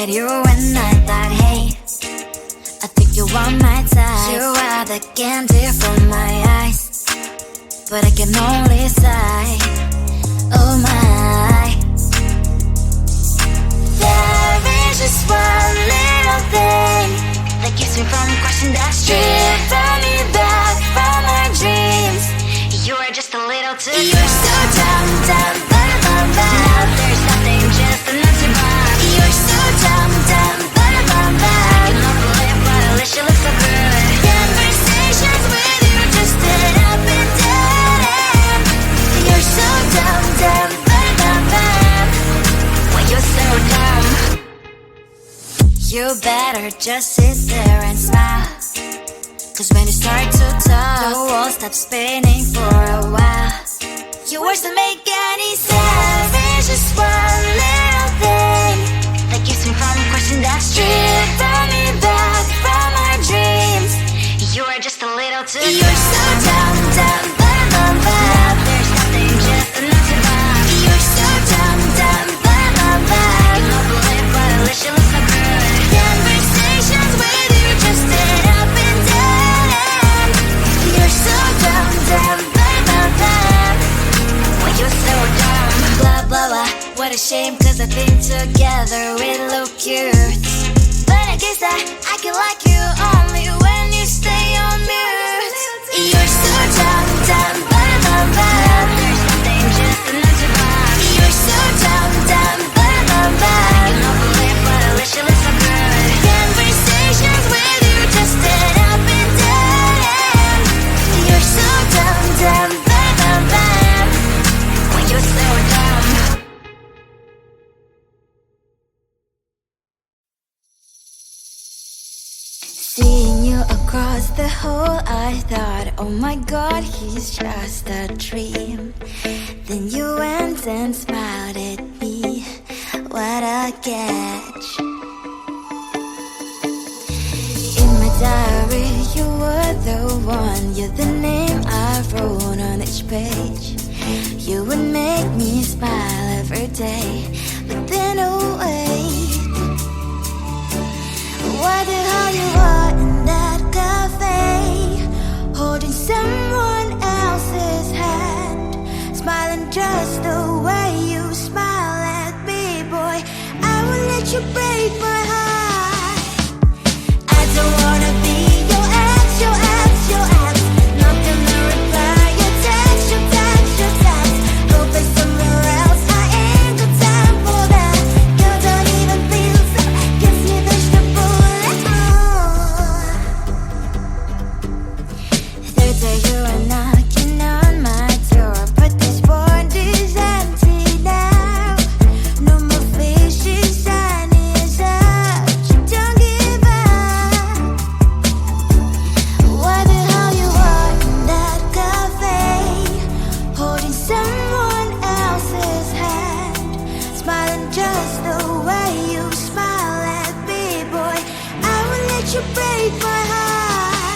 at you and I thought, hey, I think you want my type. You are the candy from my eyes, but I can only sigh, oh my. There is just one little thing that keeps me from crossing that street. Drive me back from my dreams. You are just a little too good. You're so dumb, dumb, now there's nothing, just enough to bomb. You're so dumb, dumb, I cannot believe but at least you look so good. Conversations with you just end up in dead end. You're so dumb, when you're so dumb. You better just sit there and smile, cause when you start to talk, the world stops spinning for a while. Your words don't make any sense. There's just one little thing that keeps me from crossing that street. Turn me back from my dreams. You are just a little too good. You're so dumb, now there's nothing, just enough to bomb. You're so dumb, I cannot believe but at least you look so good. Conversations with you just end up in dead end. You're so dumb, when you're so dumb. Blah blah blah, what a shame, cause I think together we look cute. But I guess that I can like you only when you stay on mute. You're so dumb, there's nothing, just enough to bomb. You're so dumb, I cannot believe but at least you look so good. Conversations with you just end up in dead end. You're so dumb, when you're so dumb. Seeing you across the hall, I thought, oh my god, he's just a dream. Then you went and smiled at me, what a catch. In my diary, you were the one, you're the name I wrote on each page. You would make me smile every day. But then oh wait, what the hell you are in that cafe, holding someone else's hand, smiling just the way you smile at me, boy. I will let you break my heart. I don't wanna be your ex, your ex, your ex. Not gonna reply your text, your text, your text. Go play somewhere else, I ain't got time for that. You don't even feel so, kiss me vegetable. Third day you are knocking on my door, but this board is empty now. No more faces, sun is up. You don't give up. What the hell you are in that cafe, holding someone else's hand, smiling just the way you smile at me, boy. I will let you break my heart.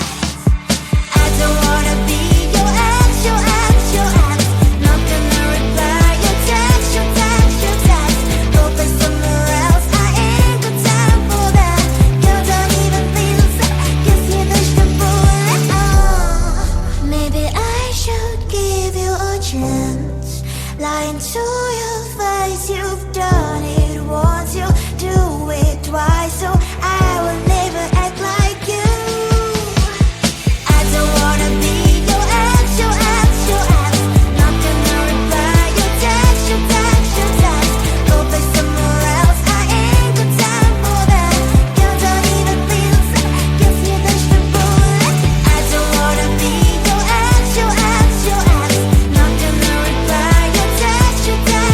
I don't wanna be your ex, your ex, your ex. Not gonna reply your text, your text, your text. Go play somewhere else, I ain't got time for that. You don't even feel so, kiss me vegetable. Maybe I should give you a chance. Lying to your face, you've done it once, you do it twice, so I will never act like you. I don't wanna be your ex, your ex, your ex. Not gonna reply your text, your text, your text. Go play somewhere else, I ain't got time for that. You don't even feel so, kiss me vegetable. I don't wanna be your ex, your ex, your ex. Not gonna reply your text, your text,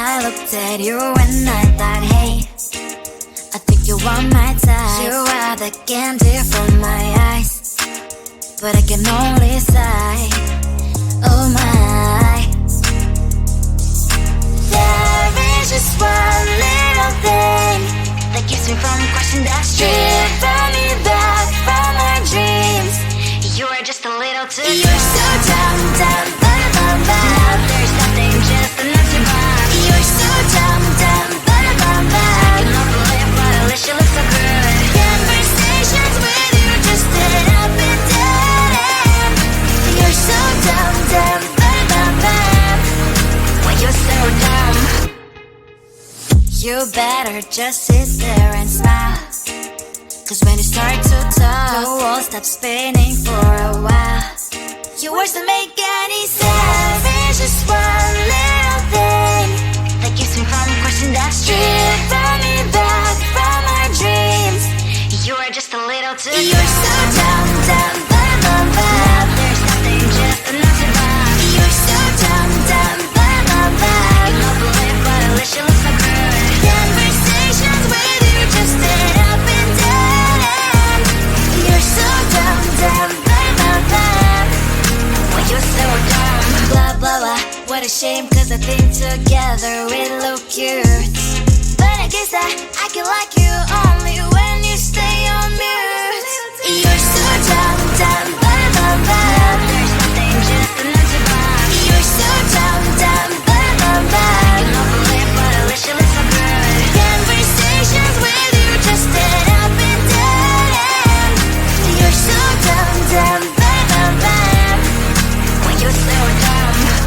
I looked at you and I thought, hey, I think you are my type. You are the candy from my eyes, but I can only sigh, oh my. There is just one little thing that keeps me from crossing that street, driven me back from my dreams. You are just a little too dumb. You're so dumb, dumb, dumb, dumb, dumb. Now there's nothing just enough to buy. You're so dumb, dumb, dumb, dumb, dumb. You don't believe what at least you look so good. Conversations with you just end up in dead end. You're so dumb, dumb, dumb, dumb, dumb. When you're so dumb, you better just sit there and smile. Cause when you start to talk, the world stops spinning for a while. Your words don't make any sense. There's just one little thing that keeps me from crossing that street, driven me back from my dreams. You are just a little too dumb. You're so dumb, dumb, dumb, dumb, dumb. There's nothing just enough to buy. You're so dumb, dumb, dumb, dumb, dumb. You don't believe but at least you look so good. Conversations with you just end up in dead end. You're so dumb, dumb, dumb, dumb, dumb. When you're so dumb, blah, blah, blah. What a shame, cause I think together we look cute. But I guess that I can like you only when you stay on mute. You're so dumb, dumb, dumb, dumb, dumb. There's nothing just enough to buy. You're so dumb, dumb, dumb, dumb, dumb. You don't believe but at least you look so good. Conversations with you just end up in dead end. You're so dumb, dumb, dumb, dumb, dumb. When you're so dumb.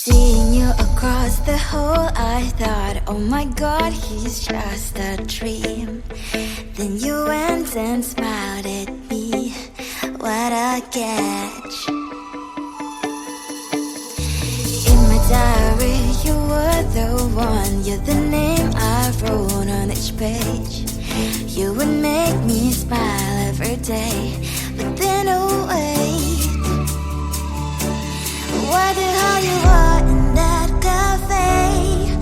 Seeing you across the hall, I thought, oh my god, he's just a dream. Then you went and smiled at me, what a catch. In my diary, you were the one, you're the name I wrote on each page. You would make me smile every day, but then oh wait, what the hell you are in that cafe,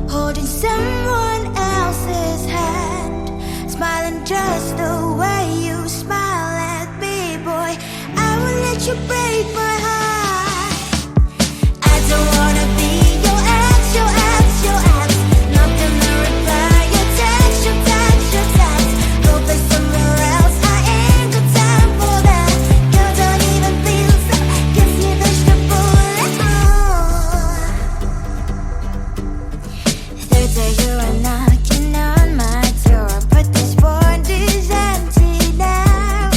holding someone else's hand, smiling just the way you smile at me, boy. I will let you break my heart. I don't wanna be your ex, your ex, your ex. Not gonna reply your text, your text, your text. Go play somewhere else, I ain't got time for that. Girl, don't even feel so, guess you dodged the bullet. Third day you are knocking on my door, but this world is empty now.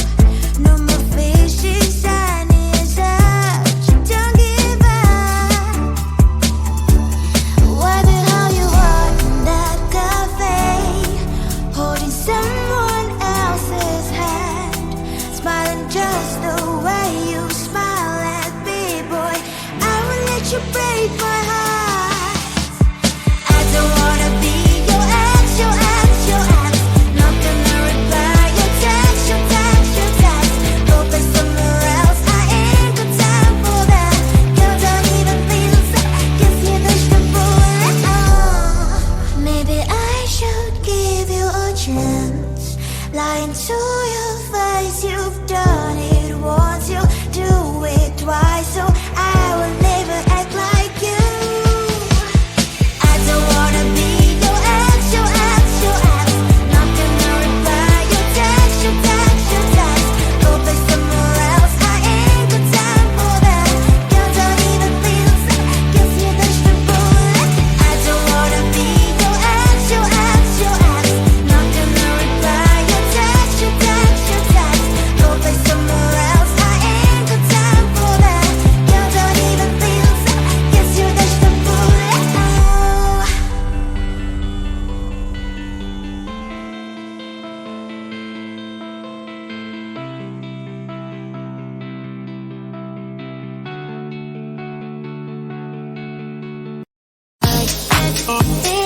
No more faces, sun is out. You don't give up. What the hell you are in that cafe, holding someone else's hand, smiling just the way you smile at me, boy. I will let you break my heart. I don't wanna be your ex, your ex, your ex. Not gonna reply your text, your text, your text. Go play somewhere else, I ain't got time for that. Girl, don't even feel so, guess you dodged the bullet. Maybe I should give you a chance. Lying to your face, you've done it once, you do it twice, so I will never act like you. I don't wanna be your ex, your ex, your ex. Not gonna reply your text, your text, your text. Go play somewhere else, I ain't got time for that. Girl, don't even feel so, guess you dodged the bullet. I don't wanna be your ex, your ex, your ex. Not gonna reply your text, your text, your text. Go play somewhere else, I ain't got time for that. Girl, don't even feel so, guess you dodged the bullet. I